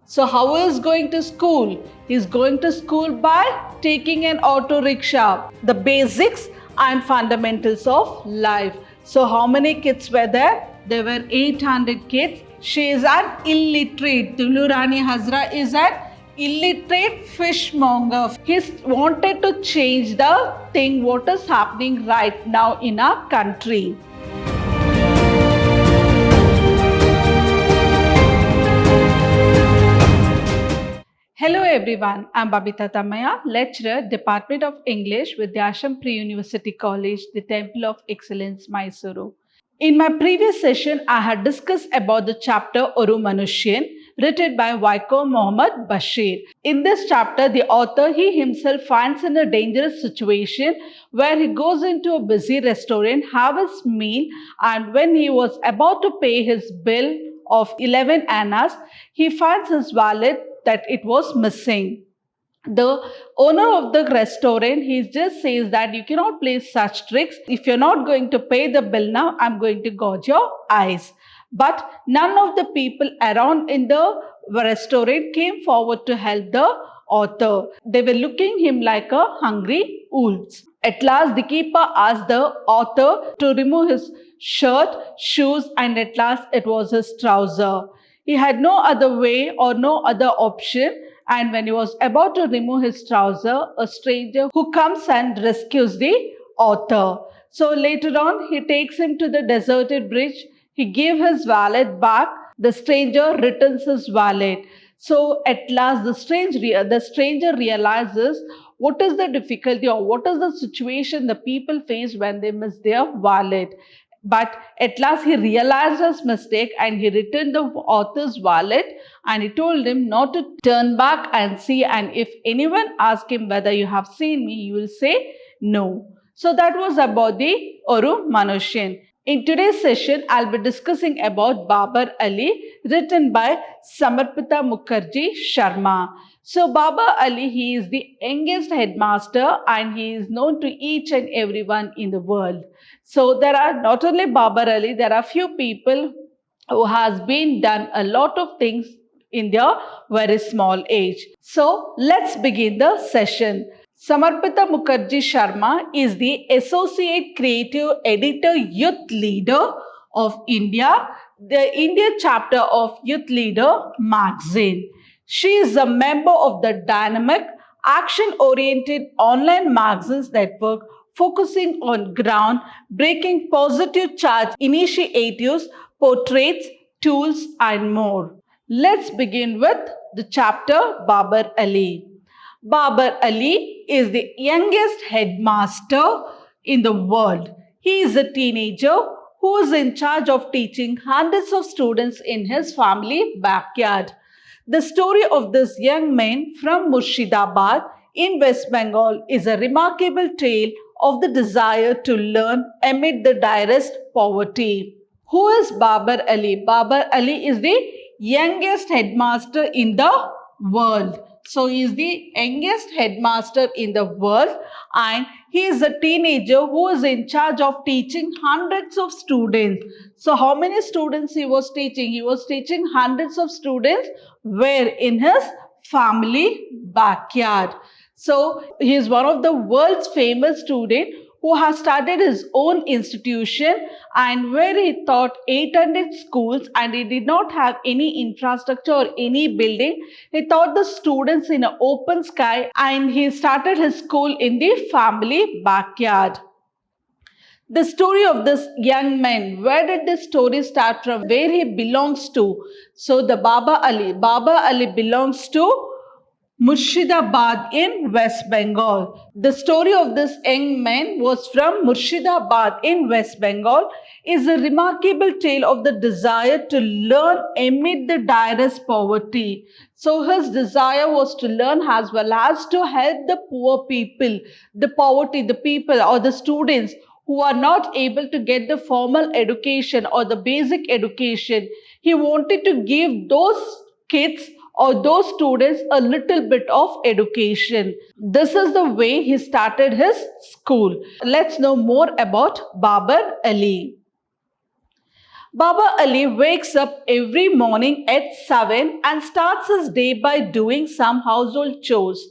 So how is going to school? He's going to school by taking an auto rickshaw. The basics and fundamentals of life. So how many kids were there? There were 800 kids. She is an illiterate. Tulurani Hazra is an illiterate fishmonger. He wanted to change the thing what is happening right now in our country. Hello everyone, I'm Babita Tamaya, lecturer, Department of English, Vidhyaashram Pre-University College, the Temple of Excellence, Mysuru. In my previous session, I had discussed about the chapter Oru Manushyan, written by Waiko Muhammad Bashir. In this chapter, the author, he himself finds in a dangerous situation where he goes into a busy restaurant, have his meal, and when he was about to pay his bill of 11 annas, he finds his wallet that it was missing. The owner of the restaurant, he just says that you cannot play such tricks. If you're not going to pay the bill now, I'm going to gouge your eyes. But none of the people around in the restaurant came forward to help the author. They were looking him like a hungry wolves. At last, the keeper asked the author to remove his shirt, shoes, and at last it was his trouser. He had no other way or no other option, and when he was about to remove his trouser, a stranger who comes and rescues the author. So later on, he takes him to the deserted bridge. He gave his wallet back. The stranger returns his wallet. So at last, the stranger realizes what is the difficulty or what is the situation the people face when they miss their wallet. But at last he realized his mistake and he returned the author's wallet and he told him not to turn back and see, and if anyone asks him whether you have seen me, you will say no. So that was about the Oru Manushyan. In today's session, I'll be discussing about Babar Ali, written by Samarpita Mukherjee Sharma. So Babar Ali, he is the youngest headmaster and he is known to each and everyone in the world. So there are not only Babar Ali, there are few people who has been done a lot of things in their very small age. So let's begin the session. Samarpita Mukherjee Sharma is the Associate Creative Editor Youth Leader of India, the India chapter of Youth Leader magazine. She is a member of the dynamic, action-oriented online magazines network focusing on ground-breaking positive charge initiatives, portraits, tools, and more. Let's begin with the chapter Babar Ali. Babar Ali is the youngest headmaster in the world. He is a teenager who is in charge of teaching hundreds of students in his family backyard. The story of this young man from Murshidabad in West Bengal is a remarkable tale of the desire to learn amid the direst poverty. Who is Babar Ali? Babar Ali is the youngest headmaster in the world. So he is the youngest headmaster in the world and he is a teenager who is in charge of teaching hundreds of students. So how many students he was teaching? He was teaching hundreds of students where in his family backyard. So he is one of the world's famous students who has started his own institution and where he taught 800 schools and he did not have any infrastructure or any building. He taught the students in an open sky and he started his school in the family backyard. The story of this young man, where did this story start from? Where he belongs to? So the Babar Ali belongs to Murshidabad in West Bengal. The story of this young man was from Murshidabad in West Bengal is a remarkable tale of the desire to learn amid the direst poverty. So his desire was to learn as well as to help the poor people, the poverty, the people or the students who are not able to get the formal education or the basic education. He wanted to give those kids or those students a little bit of education. This is the way he started his school. Let's know more about Babar Ali. Babar Ali wakes up every morning at 7 and starts his day by doing some household chores.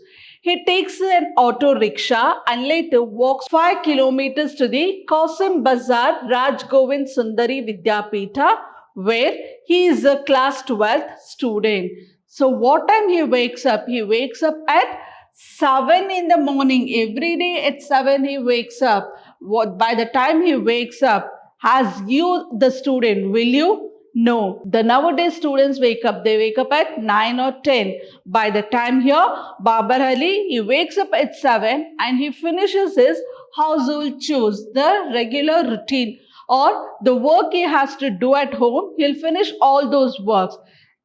He takes an auto rickshaw and later walks 5 kilometers to the Qasim Bazar Raj Govind Sundari Vidyapita, where he is a class 12th student. So what time he wakes up? He wakes up at 7 in the morning. Every day at 7 he wakes up. By the time he wakes up, as you, the student, will you? No. The nowadays students wake up. They wake up at 9 or 10. By the time here, Babar Ali, he wakes up at 7 and he finishes his household chores, the regular routine or the work he has to do at home. He'll finish all those works.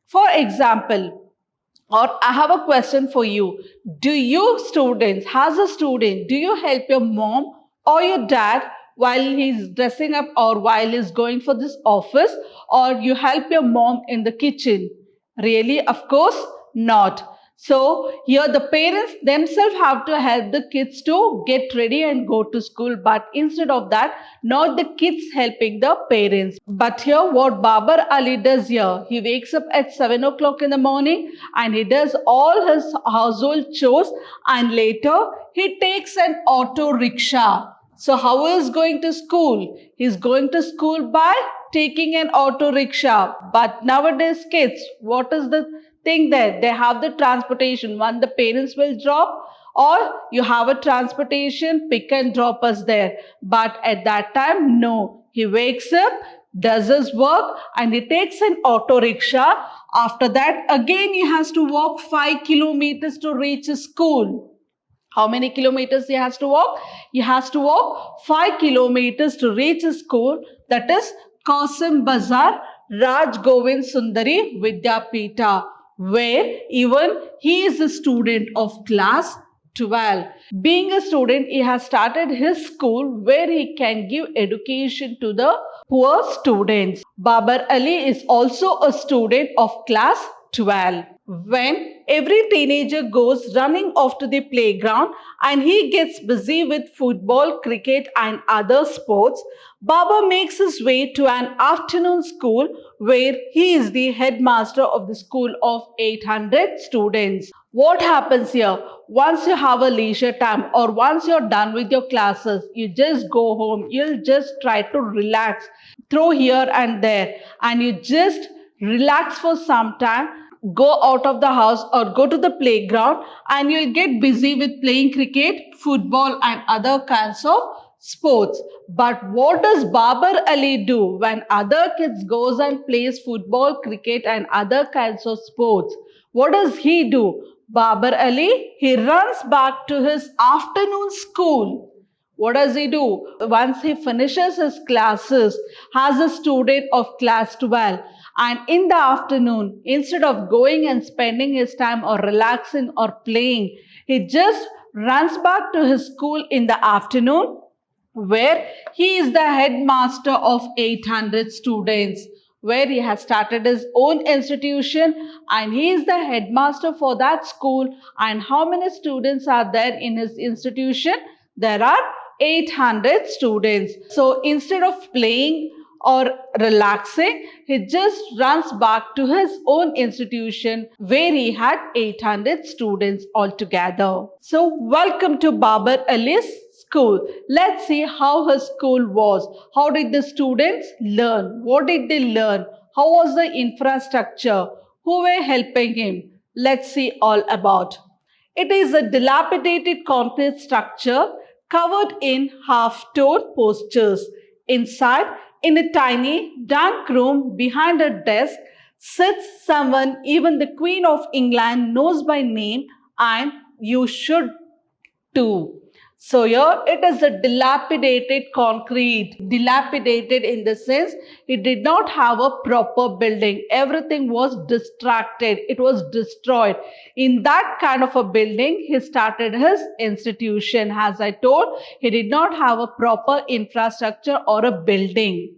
For example, or I have a question for you. Do you students, as a student, do you help your mom or your dad while he's dressing up or while he's going for this office, or you help your mom in the kitchen? Really? Of course not. So here the parents themselves have to help the kids to get ready and go to school. But instead of that, not the kids helping the parents. But here what Babar Ali does here, he wakes up at 7 o'clock in the morning and he does all his household chores and later he takes an auto rickshaw. So how is going to school? He's going to school by taking an auto rickshaw. But nowadays kids, what is the thing there? They have the transportation. One, the parents will drop, or you have a transportation, pick and drop us there. But at that time, no. He wakes up, does his work and he takes an auto rickshaw. After that, again he has to walk 5 kilometers to reach his school. How many kilometers he has to walk? He has to walk 5 kilometers to reach his school, that is Qasim Bazar Raj Govind Sundari Vidyapita, where even he is a student of class 12. Being a student, he has started his school where he can give education to the poor students. Babar Ali is also a student of class 12. When every teenager goes running off to the playground and he gets busy with football, cricket and other sports, Baba makes his way to an afternoon school where he is the headmaster of the school of 800 students. What happens here? Once you have a leisure time or once you're done with your classes, you just go home. You'll just try to relax, throw here and there, and you just relax for some time. Go out of the house or go to the playground and you'll get busy with playing cricket, football and other kinds of sports. But what does Babar Ali do when other kids goes and plays football, cricket and other kinds of sports? What does he do? Babar Ali, he runs back to his afternoon school. What does he do? Once he finishes his classes as a student of class 12, and in the afternoon, instead of going and spending his time or relaxing or playing, he just runs back to his school in the afternoon where he is the headmaster of 800 students, where he has started his own institution and he is the headmaster for that school. And how many students are there in his institution? There are 800 students. So instead of playing or relaxing, he just runs back to his own institution where he had 800 students altogether. So welcome to Babar Ali's school. Let's see how his school was. How did the students learn? What did they learn? How was the infrastructure? Who were helping him? Let's see all about. It is a dilapidated concrete structure covered in half-tone posters. Inside, in a tiny, dark room behind a desk, sits someone even the Queen of England knows by name, and you should too. So here it is a dilapidated concrete. Dilapidated in the sense it did not have a proper building. Everything was distracted. It was destroyed. In that kind of a building, he started his institution. As I told, he did not have a proper infrastructure or a building.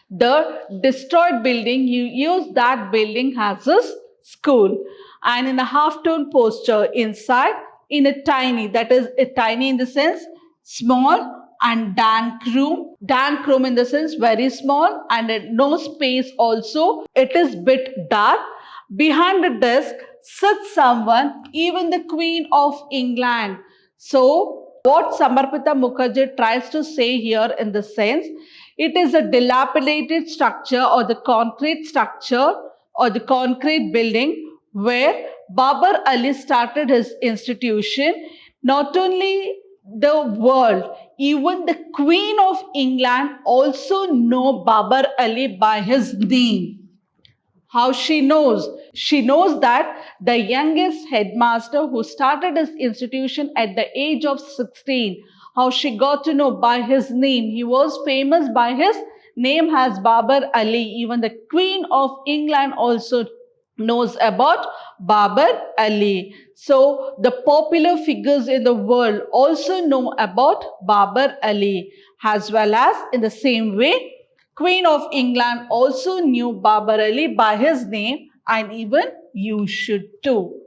The destroyed building, he used that building as his school. And in a half-tone posture inside, in a tiny, that is a tiny in the sense small and dank room. Dank room in the sense very small and no space also. It is bit dark. Behind the desk sits someone, even the Queen of England. So what Samarpita Mukherjee tries to say here in the sense, it is a dilapidated structure or the concrete structure or the concrete building where Babar Ali started his institution. Not only the world, even the Queen of England also know Babar Ali by his name. How she knows? She knows that the youngest headmaster who started his institution at the age of 16, how she got to know by his name. He was famous by his name as Babar Ali. Even the Queen of England also knows about Babar Ali. So the popular figures in the world also know about Babar Ali, as well as in the same way Queen of England also knew Babar Ali by his name, and even you should too.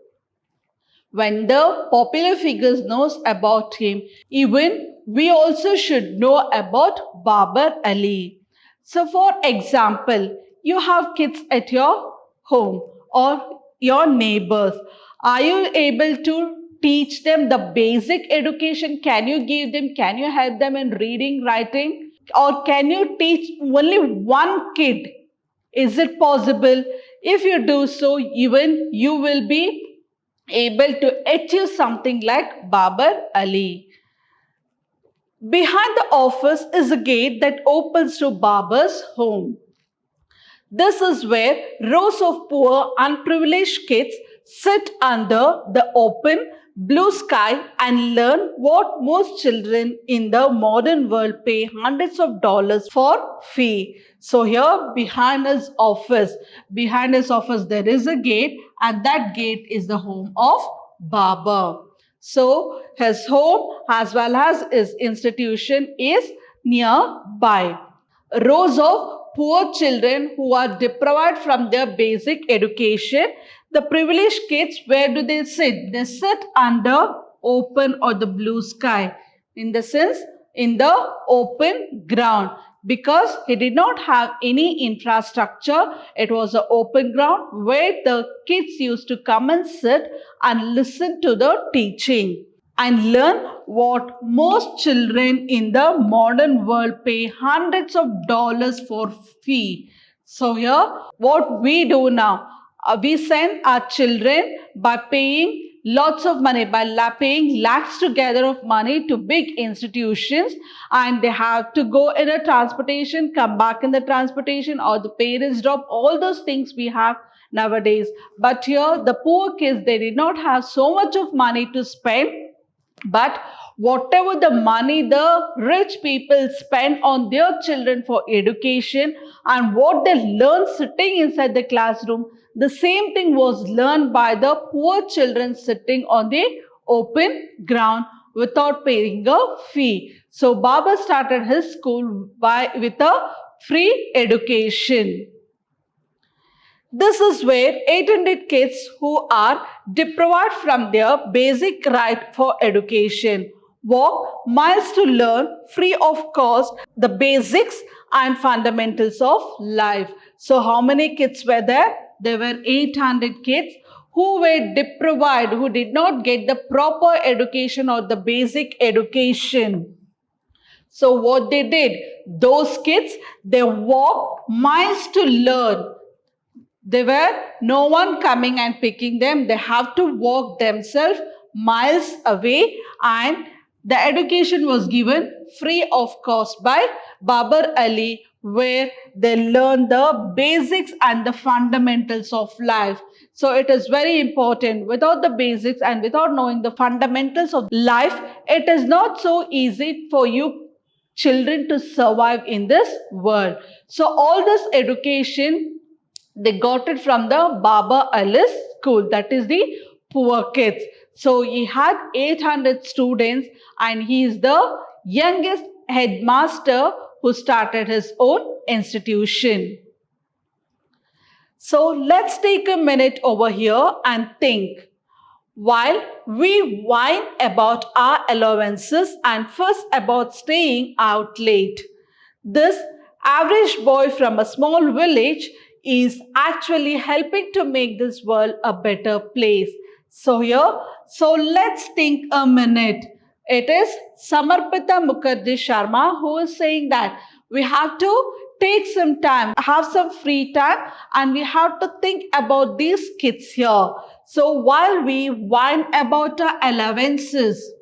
When the popular figures knows about him, even we also should know about Babar Ali. So for example, you have kids at your home or your neighbors. Are you able to teach them the basic education? Can you help them in reading, writing? Or can you teach only one kid? Is it possible? If you do so, even you will be able to achieve something like Babar Ali. Behind the office is a gate that opens to Babar's home. This is where rows of poor, unprivileged kids sit under the open blue sky and learn what most children in the modern world pay hundreds of dollars for fee. So here behind his office there is a gate, and that gate is the home of Babar. So his home as well as his institution is nearby. Rows of poor children who are deprived from their basic education. The privileged kids, where do they sit? They sit under open or the blue sky. In the sense, in the open ground. Because he did not have any infrastructure, it was an open ground where the kids used to come and sit and listen to the teaching and learn what most children in the modern world pay hundreds of dollars for fee. So here, what we do now, we send our children by paying lots of money, by paying lakhs together of money to big institutions, and they have to go in a transportation, come back in the transportation, or the parents drop, all those things we have nowadays. But here, the poor kids, they did not have so much of money to spend, but whatever the money the rich people spend on their children for education and what they learn sitting inside the classroom, the same thing was learned by the poor children sitting on the open ground without paying a fee. So Baba started his school with a free education. This is where 800 kids who are deprived from their basic right for education walk miles to learn free of cost the basics and fundamentals of life. So how many kids were there? There were 800 kids who were deprived, who did not get the proper education or the basic education. So what they did, those kids, they walked miles to learn. There were no one coming and picking them. They have to walk themselves miles away, and the education was given free of cost by Babar Ali, where they learn the basics and the fundamentals of life. So it is very important. Without the basics and without knowing the fundamentals of life, it is not so easy for you children to survive in this world. So all this education, they got it from the Babar Ali school, that is the poor kids. So he had 800 students, and he is the youngest headmaster who started his own institution. So let's take a minute over here and think. While we whine about our allowances and fuss about staying out late, this average boy from a small village is actually helping to make this world a better place. So let's think a minute. It is Samarpita Mukherjee Sharma who is saying that we have to take some time, have some free time, and we have to think about these kids here. So while we whine about our allowances,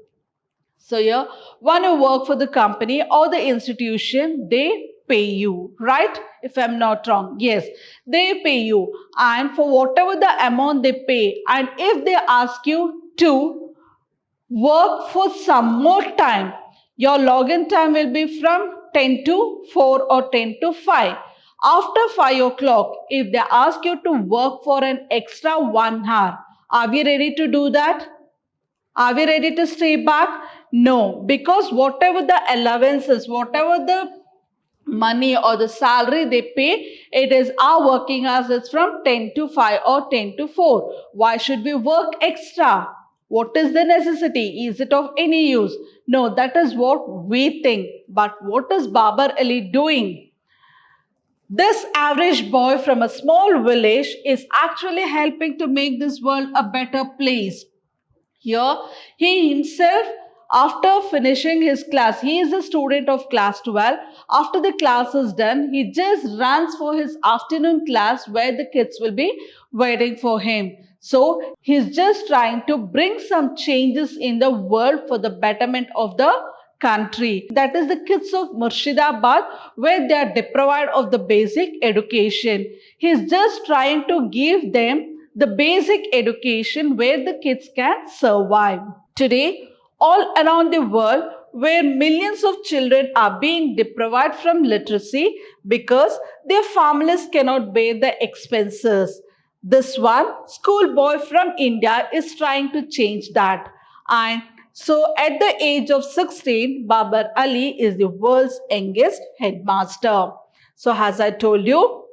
so here, when you work for the company or the institution, they pay you, right? If I'm not wrong, yes, they pay you. And for whatever the amount they pay, and if they ask you to work for some more time, your login time will be from 10 to 4 or 10 to 5. After 5 o'clock, if they ask you to work for an extra 1 hour, are we ready to do that? Are we ready to stay back? No, because whatever the allowances, whatever the money or the salary they pay, it is our working hours. It's from 10 to 5 or 10 to 4. Why should we work extra? What is the necessity? Is it of any use? No, that is what we think. But what is Babar Ali doing? This average boy from a small village is actually helping to make this world a better place. Here, he himself, after finishing his class, he is a student of class 12. After the class is done, he just runs for his afternoon class where the kids will be waiting for him. So, he's just trying to bring some changes in the world for the betterment of the country. That is the kids of Murshidabad, where they are deprived of the basic education. He's just trying to give them the basic education where the kids can survive. Today, all around the world, where millions of children are being deprived from literacy because their families cannot bear the expenses. This one schoolboy from India is trying to change that. And so at the age of 16, Babar Ali is the world's youngest headmaster. So as I told you,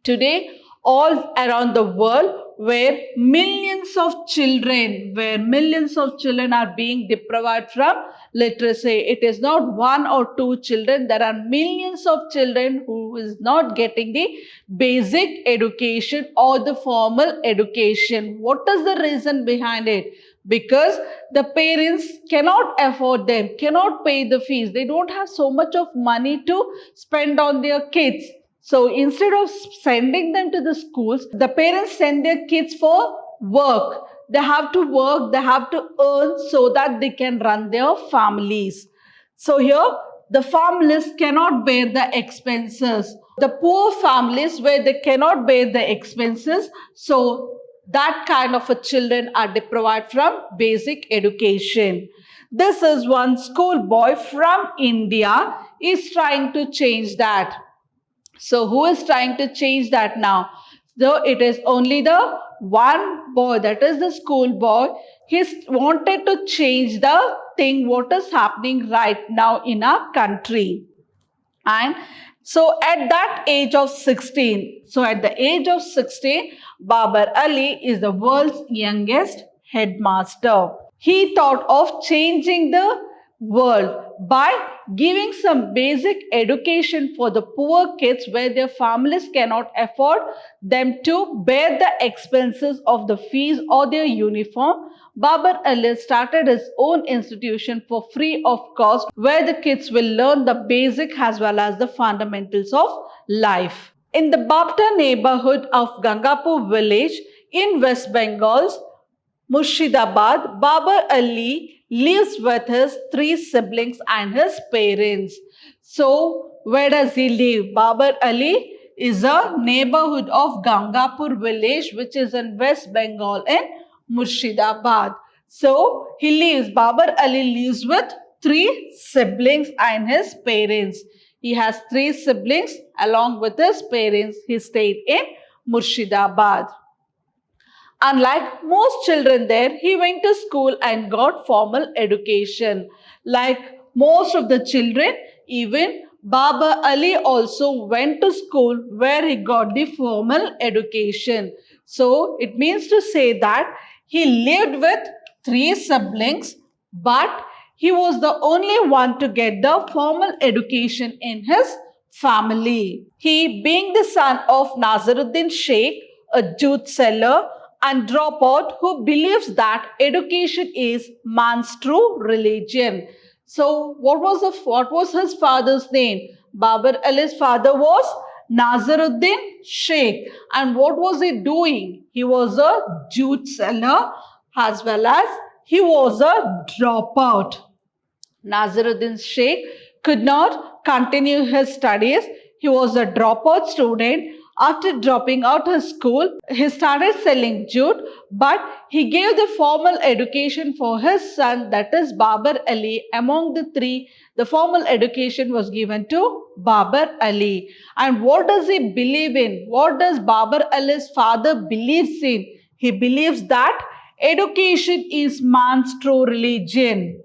today all around the world where millions of children are being deprived from literacy. It is not one or two children. There are millions of children who is not getting the basic education or the formal education. What is the reason behind it? Because the parents cannot afford them, cannot pay the fees. They don't have so much of money to spend on their kids. So instead of sending them to the schools, the parents send their kids for work. They have to work, they have to earn so that they can run their families. So here, the families cannot bear the expenses. The poor families where they cannot bear the expenses, so that kind of a children are deprived from basic education. This is one schoolboy from India is trying to change that. So who is trying to change that now? So it is only the one boy, that is the school boy. He's wanted to change the thing what is happening right now in our country. And so at that age of 16, Babar Ali is the world's youngest headmaster. He thought of changing the world by giving some basic education for the poor kids where their families cannot afford them to bear the expenses of the fees or their uniform. Babar Ali started his own institution for free of cost where the kids will learn the basic as well as the fundamentals of life. In the Babta neighborhood of Gangapur village in West Bengal's Murshidabad, Babar Ali lives with his 3 siblings and his parents. So, where does he live? Babar Ali is a neighborhood of Gangapur village which is in West Bengal in Murshidabad. So, Babar Ali lives with 3 siblings and his parents. He has 3 siblings along with his parents. He stayed in Murshidabad. Unlike most children there, he went to school and got formal education. Like most of the children, even Babar Ali also went to school where he got the formal education. So it means to say that He lived with 3 siblings, but he was the only one to get the formal education in his family. He, being the son of Nazaruddin Sheikh, a jute seller and dropout who believes that education is man's true religion. So what was his father's name? Babar Ali's father was Nazaruddin Sheikh. And what was he doing? He was a jute seller as well as he was a dropout. Nazaruddin Sheikh could not continue his studies. He was a dropout student. After dropping out of school, he started selling jute, but he gave the formal education for his son, that is Babar Ali. Among the three, the formal education was given to Babar Ali. And what does he believe in? What does Babar Ali's father believes in? He believes that education is man's true religion.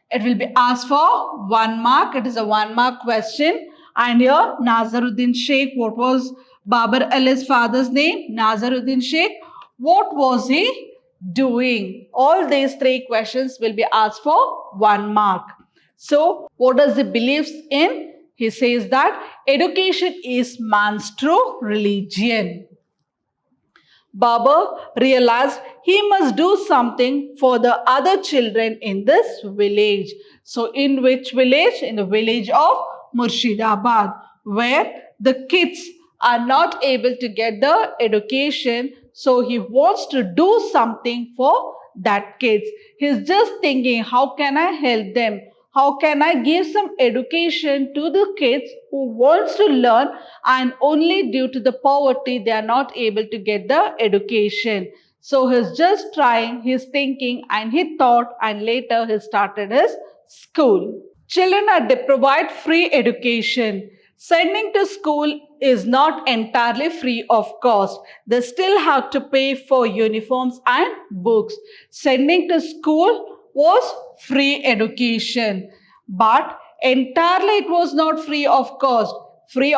It will be asked for 1 mark. It is a 1 mark question. And here Nazaruddin Sheikh, what was Babar Ali's father's name? Nazaruddin Sheikh. What was he doing? All these 3 questions will be asked for 1 mark. So what does he believes in? He says that education is man's true religion. Babar realized he must do something for the other children in this village. So in which village? In the village of Murshidabad, where the kids are not able to get the education. So he wants to do something for that kids. He's just thinking, how can I help them? How can I give some education to the kids who wants to learn and only due to the poverty they are not able to get the education. So he's just trying, he's thinking and he thought and later he started his school. Children are deprived free education. Sending to school is not entirely free of cost. They still have to pay for uniforms and books. Sending to school was free education, but entirely it was not free of cost. Free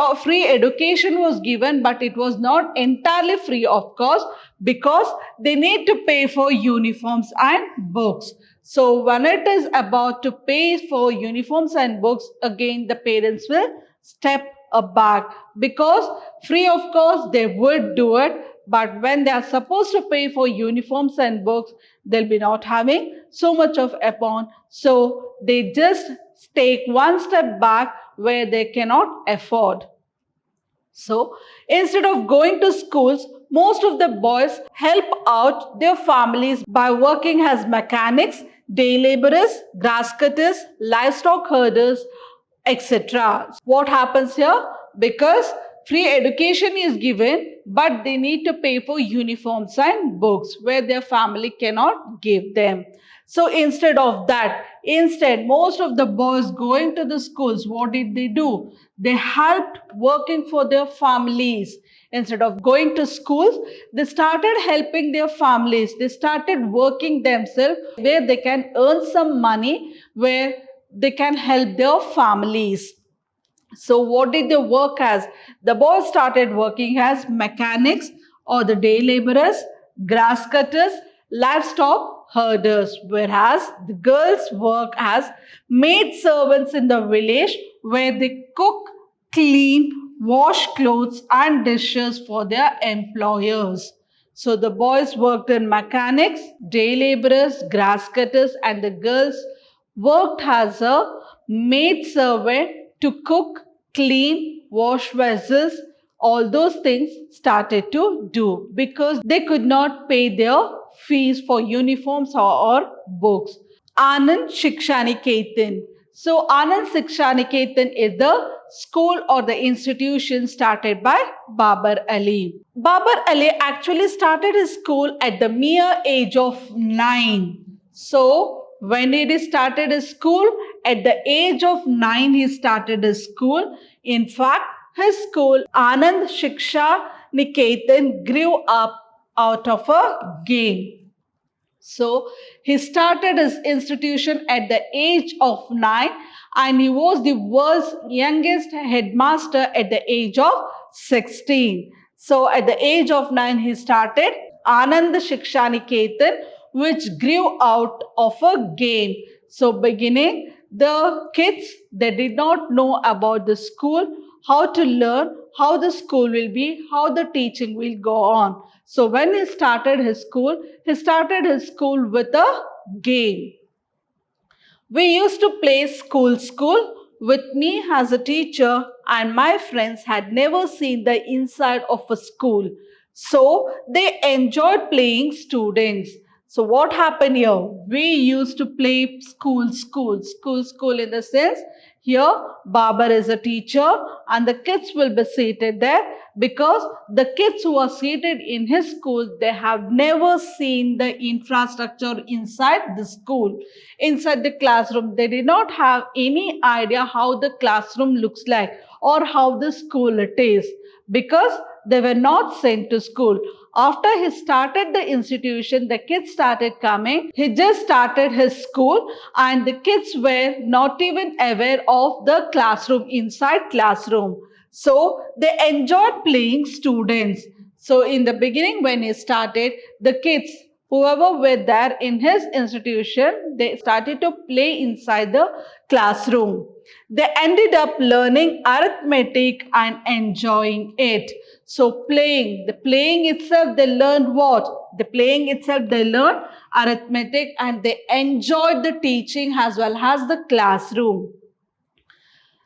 education was given, but it was not entirely free of cost because they need to pay for uniforms and books. So when it is about to pay for uniforms and books, again the parents will step back because free of cost they would do it, but when they are supposed to pay for uniforms and books, they'll be not having so much of upon. So they just take one step back where they cannot afford. So instead of going to schools, most of the boys help out their families by working as mechanics, day laborers, grass cutters, livestock herders, etc. What happens here? Because free education is given, but they need to pay for uniforms and books where their family cannot give them. So instead of that, most of the boys going to the schools, what did they do? They helped working for their families. Instead of going to schools, they started helping their families. They started working themselves where they can earn some money, where they can help their families. So what did they work as? The boys started working as mechanics or the day laborers, grass cutters, livestock herders, whereas the girls work as maid servants in the village where they cook, clean, wash clothes and dishes for their employers. So the boys worked in mechanics, day laborers, grass cutters, and the girls worked as a maid servant to cook, clean, wash vessels. All those things started to do because they could not pay their fees for uniforms or books. Anand Shiksha Niketan. So Anand Shiksha Niketan is the school or the institution started by Babar Ali. Babar Ali actually started his school at the mere age of 9. So when he started his school, at the age of 9 he started his school. In fact, his school Anand Shiksha Niketan grew up out of a game. So he started his institution at the age of 9 and he was the world's youngest headmaster at the age of 16. So at the age of 9 he started Anand Shikshaniketan, which grew out of a game. So beginning, the kids, they did not know about the school, how to learn, how the school will be, how the teaching will go on. So when he started his school with a game. We used to play school with me as a teacher, and my friends had never seen the inside of a school. So they enjoyed playing students. So what happened here? We used to play school in the sense here Babar is a teacher and the kids will be seated there because the kids who are seated in his school, they have never seen the infrastructure inside the school, inside the classroom. They did not have any idea how the classroom looks like or how the school it is because they were not sent to school. After he started the institution, the kids started coming. He just started his school and the kids were not even aware of the classroom, inside classroom. So they enjoyed playing students. So in the beginning when he started, the kids, whoever were there in his institution, they started to play inside the classroom. They ended up learning arithmetic and enjoying it. So the playing itself, they learned what? The playing itself, they learned arithmetic and they enjoyed the teaching as well as the classroom.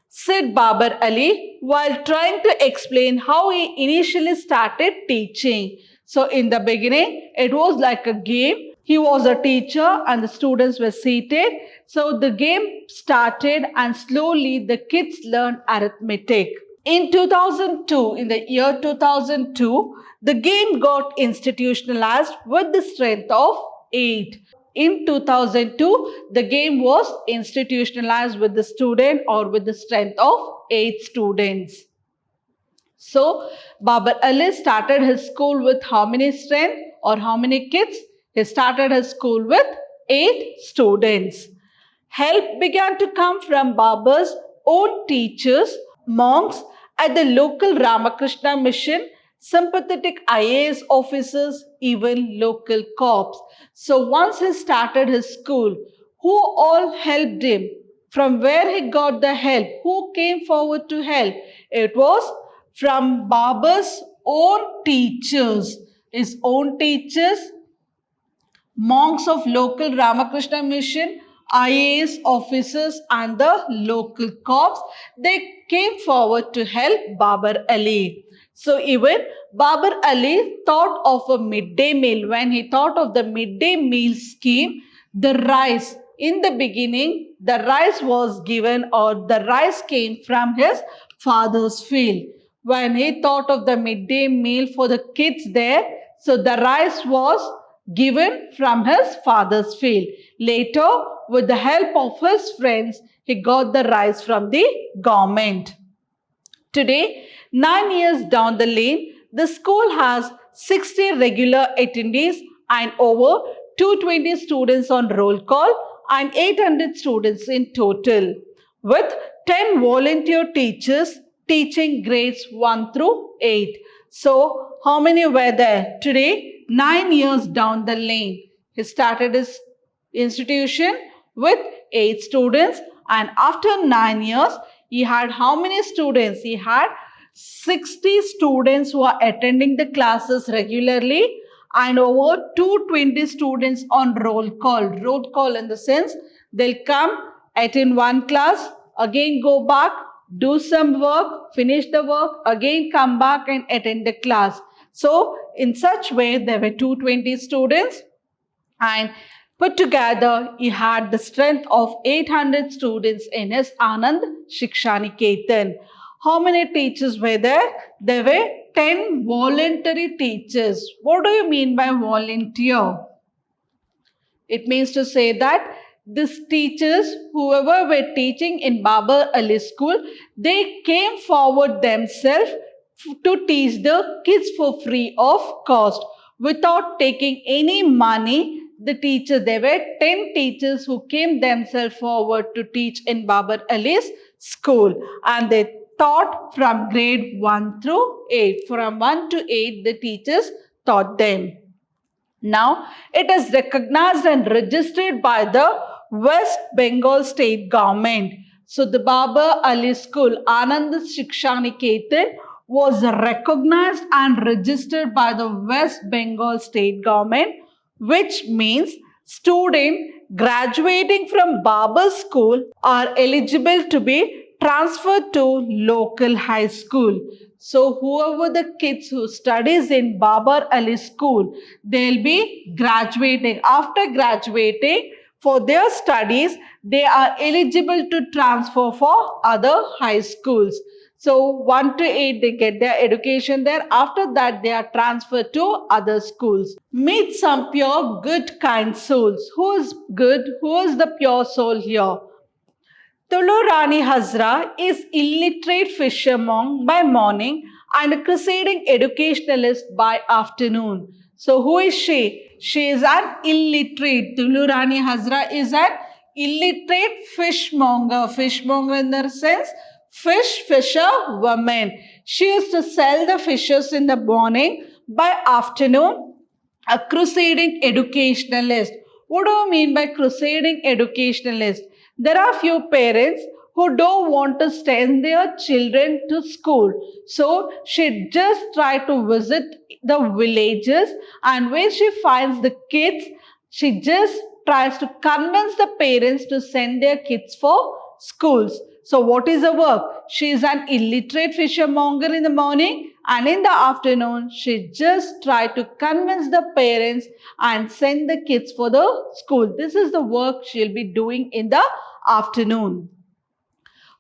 Said Babar Ali while trying to explain how he initially started teaching. So in the beginning, it was like a game. He was a teacher and the students were seated. So the game started and slowly the kids learned arithmetic. In 2002, in the year 2002, the game got institutionalized with the strength of 8. In 2002, the game was institutionalized with the student or with the strength of 8 students. So, Babar Ali started his school with how many strength or how many kids? He started his school with 8 students. Help began to come from Babar's own teachers, monks at the local Ramakrishna mission, sympathetic IAS officers, even local cops. So once he started his school, who all helped him? From where he got the help? Who came forward to help? It was from Babar's own teachers. His own teachers, monks of local Ramakrishna mission, IAS officers and the local cops, they came forward to help Babar Ali. So even Babar Ali thought of a midday meal. When he thought of the midday meal scheme, the rice, in the beginning, the rice was given or the rice came from his father's field. When he thought of the midday meal for the kids there, so the rice was given from his father's field. Later, with the help of his friends, he got the rice from the government. Today, 9 years down the lane, the school has 60 regular attendees and over 220 students on roll call and 800 students in total, with 10 volunteer teachers teaching grades 1 through 8. So, how many were there? Today, 9 years down the lane, he started his institution with 8 students and after 9 years, he had how many students? He had 60 students who are attending the classes regularly and over 220 students on roll call. Roll call in the sense they'll come, attend one class, again go back, do some work, finish the work, again come back and attend the class. So in such way, there were 220 students and put together, he had the strength of 800 students in his Anand Shikshaniketan. How many teachers were there? There were 10 voluntary teachers. What do you mean by volunteer? It means to say that these teachers, whoever were teaching in Babar Ali school, they came forward themselves to teach the kids for free of cost without taking any money. The teachers, there were 10 teachers who came themselves forward to teach in Babar Ali's school and they taught from grade 1 through 8. From 1 to 8, the teachers taught them. Now, it is recognized and registered by the West Bengal state government. So, the Babar Ali School, ANAND SIKSHA Niketan, was recognized and registered by the West Bengal state government, which means students graduating from Babar School are eligible to be transferred to local high school. So whoever the kids who studies in Babar Ali School, they'll be graduating. After graduating for their studies, they are eligible to transfer for other high schools. So 1 to 8, they get their education there. After that, they are transferred to other schools. Meet some pure, good, kind souls. Who is good? Who is the pure soul here? Tulurani Hazra is illiterate fisherman by morning and a crusading educationalist by afternoon. So who is she? She is an illiterate. Tulurani Hazra is an illiterate fishmonger. Fishmonger in the sense fisher woman. She used to sell the fishes in the morning. By afternoon, a crusading educationalist. What do you mean by crusading educationalist? There are few parents who don't want to send their children to school. So she just try to visit the villages, and when she finds the kids, she just tries to convince the parents to send their kids for schools. So what is her work? She is an illiterate fishermonger in the morning, and in the afternoon she just try to convince the parents and send the kids for the school. This is the work she'll be doing in the afternoon.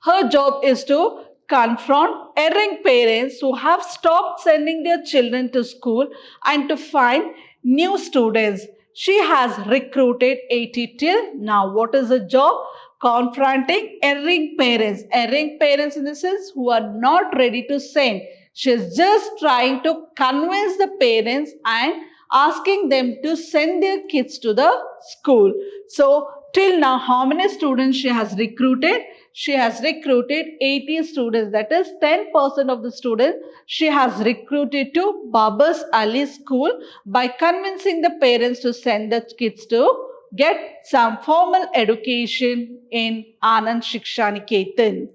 Her job is to confront erring parents who have stopped sending their children to school and to find new students. She has recruited 80 till now. What is her job? Confronting erring parents. Erring parents in the sense who are not ready to send. She is just trying to convince the parents and asking them to send their kids to the school. So till now, how many students she has recruited? She has recruited 80 students. That is 10% of the students she has recruited to Babar Ali School by convincing the parents to send the kids to get some formal education in ANAND SIKSHA Niketan.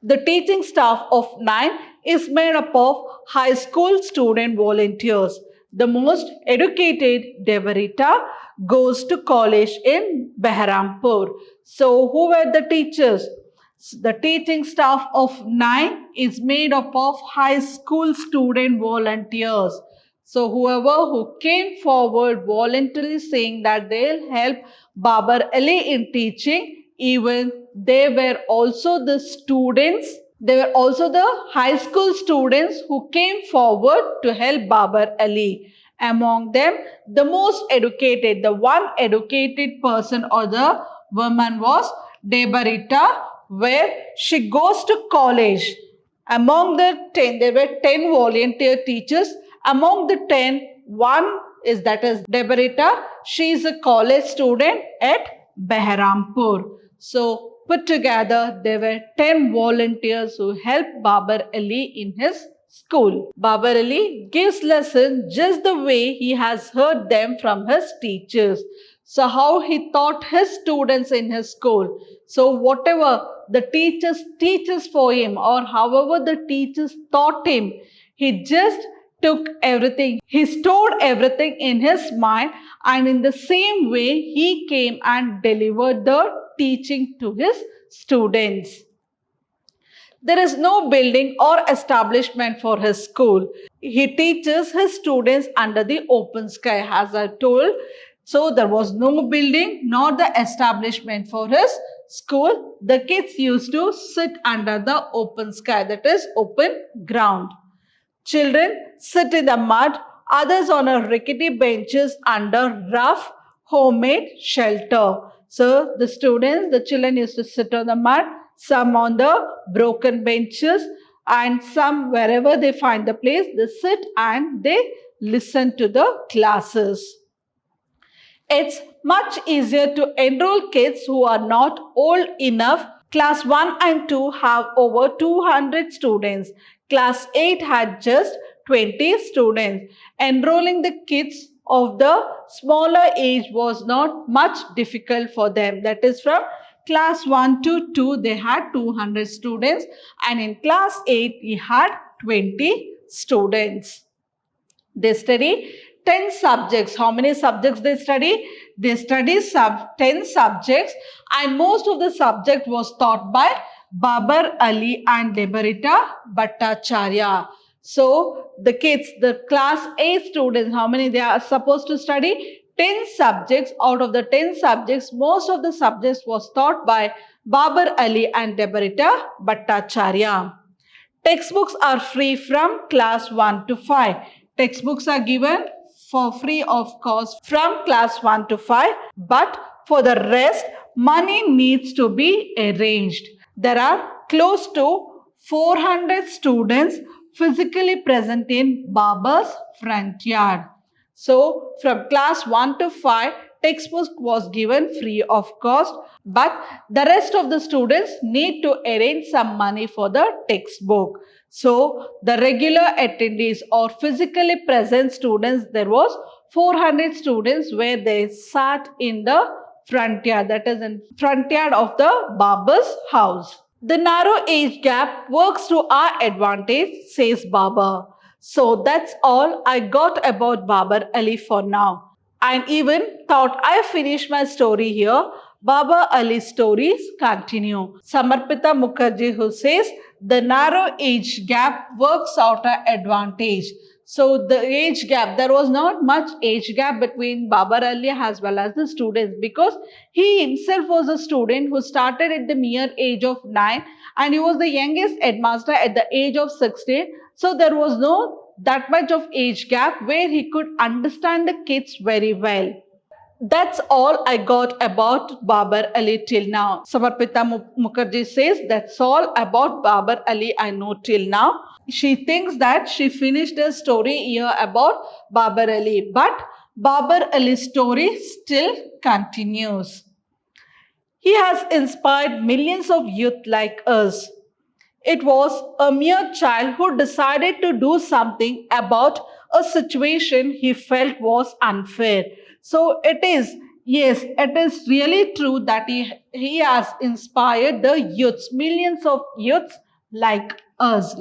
The teaching staff of 9 is made up of high school student volunteers. The most educated Devarita goes to college in Behrampur. So who were the teachers? The teaching staff of 9 is made up of high school student volunteers. So whoever who came forward voluntarily saying that they'll help Babar Ali in teaching, even they were also the students. They were also the high school students who came forward to help Babar Ali. Among them, the most educated, the one educated person or the woman was Debarita, where she goes to college. Among the 10, there were 10 volunteer teachers. Among the 10, one is Debarita. She is a college student at Behrampur. So put together, there were 10 volunteers who helped Babar Ali in his school. Babar Ali gives lessons just the way he has heard them from his teachers. So how he taught his students in his school. So whatever the teachers teaches for him, or however the teachers taught him, he just took everything. He stored everything in his mind, and in the same way he came and delivered the teaching to his students. There is no building or establishment for his school. He teaches his students under the open sky, as I told. So there was no building nor the establishment for his school. The kids used to sit under the open sky, that is open ground. Children sit in the mud, others on a rickety benches under rough homemade shelter. So the children used to sit on the mud, some on the broken benches, and some wherever they find the place, they sit and they listen to the classes. It's much easier to enroll kids who are not old enough. Class 1 and 2 have over 200 students. Class 8 had just 20 students. Enrolling the kids of the smaller age was not much difficult for them. That is, from class 1 to 2 they had 200 students, and in class 8 we had 20 students. They study 10 subjects. How many subjects they study? They study 10 subjects, and most of the subject was taught by Babar Ali and Liberita Bhattacharya. So the kids, the class 8 students, how many they are supposed to study? 10 subjects. Out of the 10 subjects, most of the subjects was taught by Babar Ali and Liberita Bhattacharya. Textbooks are free from class 1 to 5. Textbooks are given for free of cost from class 1 to 5, but for the rest, money needs to be arranged. There are close to 400 students physically present in Babar's front yard. So, from class 1 to 5, textbook was given free of cost, but the rest of the students need to arrange some money for the textbook. So, the regular attendees or physically present students, there was 400 students where they sat in the front yard, that is in front yard of the Babar's house. The narrow age gap works to our advantage, says Babar. So that's all I got about Babar Ali for now. I even thought I finished my story here. Babar Ali's stories continue. Samarpita Mukherjee, who says the narrow age gap works out an advantage. So the age gap, there was not much age gap between Babar Ali as well as the students, because he himself was a student who started at the mere age of 9, and he was the youngest headmaster at the age of 16. So there was no that much of age gap where he could understand the kids very well. That's all I got about Babar Ali till now. Samarpita Mukherjee says that's all about Babar Ali I know till now. She thinks that she finished the story here about Babar Ali, but Babar Ali's story still continues. He has inspired millions of youth like us. It was a mere child who decided to do something about a situation he felt was unfair. So it is, yes, it is really true that he has inspired the youths, millions of youths like us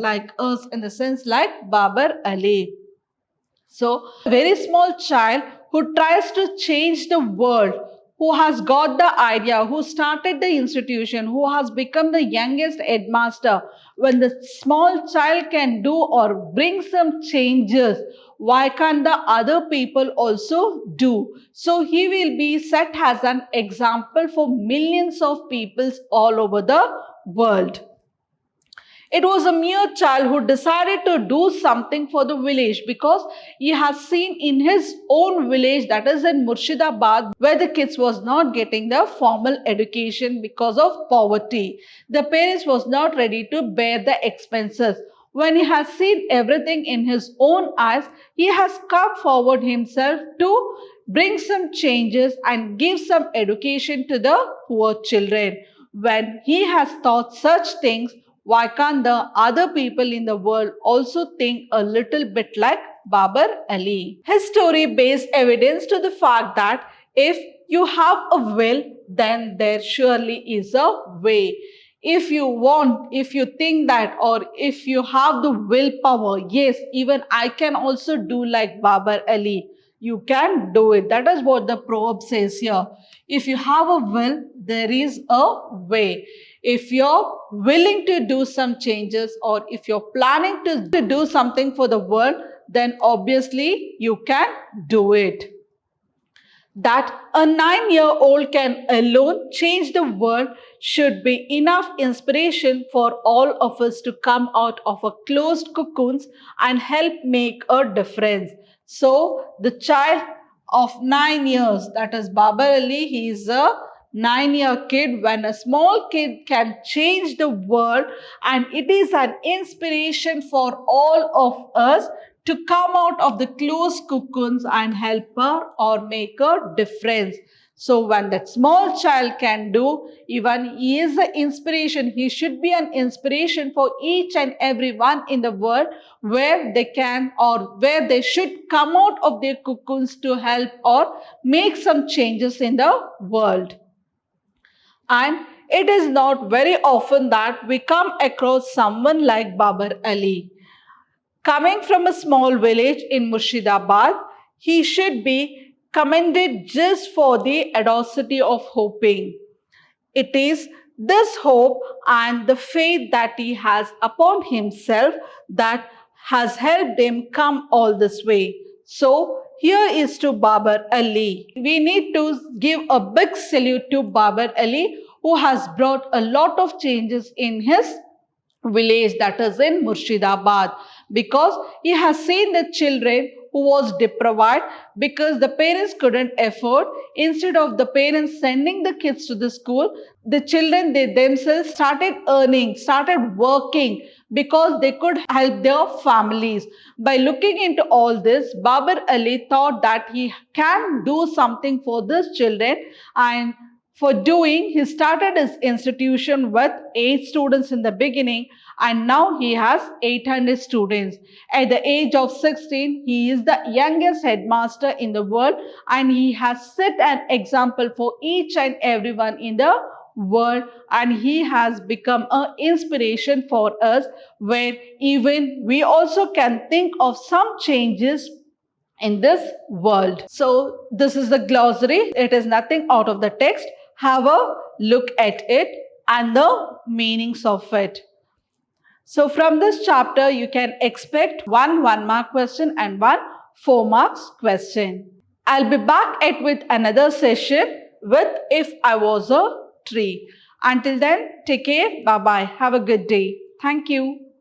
in the sense like Babar Ali. So a very small child who tries to change the world, who has got the idea, who started the institution, who has become the youngest headmaster, when the small child can do or bring some changes, why can't the other people also do? So he will be set as an example for millions of people all over the world. It was a mere child who decided to do something for the village because he has seen in his own village, that is in Murshidabad, where the kids was not getting the formal education because of poverty. The parents was not ready to bear the expenses. When he has seen everything in his own eyes, he has come forward himself to bring some changes and give some education to the poor children. When he has thought such things, why can't the other people in the world also think a little bit like Babar Ali? His story bears evidence to the fact that if you have a will, then there surely is a way. If you want, if you think that, or if you have the willpower, yes, even I can also do like Babar Ali. You can do it. That is what the proverb says here. If you have a will, there is a way. If you're willing to do some changes, or if you're planning to do something for the world, then obviously you can do it. That a 9-year-old can alone change the world should be enough inspiration for all of us to come out of our closed cocoons and help make a difference. So the child of 9 years, that is Babar Ali, he is a 9-year kid. When a small kid can change the world, and it is an inspiration for all of us to come out of the closed cocoons and help her or make a difference. So when that small child can do, even he is an inspiration. He should be an inspiration for each and everyone in the world, where they can or where they should come out of their cocoons to help or make some changes in the world. And it is not very often that we come across someone like Babar Ali. Coming from a small village in Murshidabad, he should be commended just for the audacity of hoping. It is this hope and the faith that he has upon himself that has helped him come all this way. So, here is to Babar Ali. We need to give a big salute to Babar Ali, who has brought a lot of changes in his village, that is in Murshidabad, because he has seen the children who was deprived because the parents couldn't afford. Instead of the parents sending the kids to the school, the children, they themselves started earning, started working, because they could help their families. By looking into all this, Babar Ali thought that he can do something for these children, and for doing, he started his institution with 8 students in the beginning, and now he has 800 students. At the age of 16, he is the youngest headmaster in the world, and he has set an example for each and everyone in the world, and he has become an inspiration for us, where even we also can think of some changes in this world. So this is the glossary. It is nothing out of the text. Have a look at it and the meanings of it. So from this chapter, you can expect one 1-mark question and one 4 marks question. I'll be back with another session with If I Was a Tree. Until then, take care. Bye-bye. Have a good day. Thank you.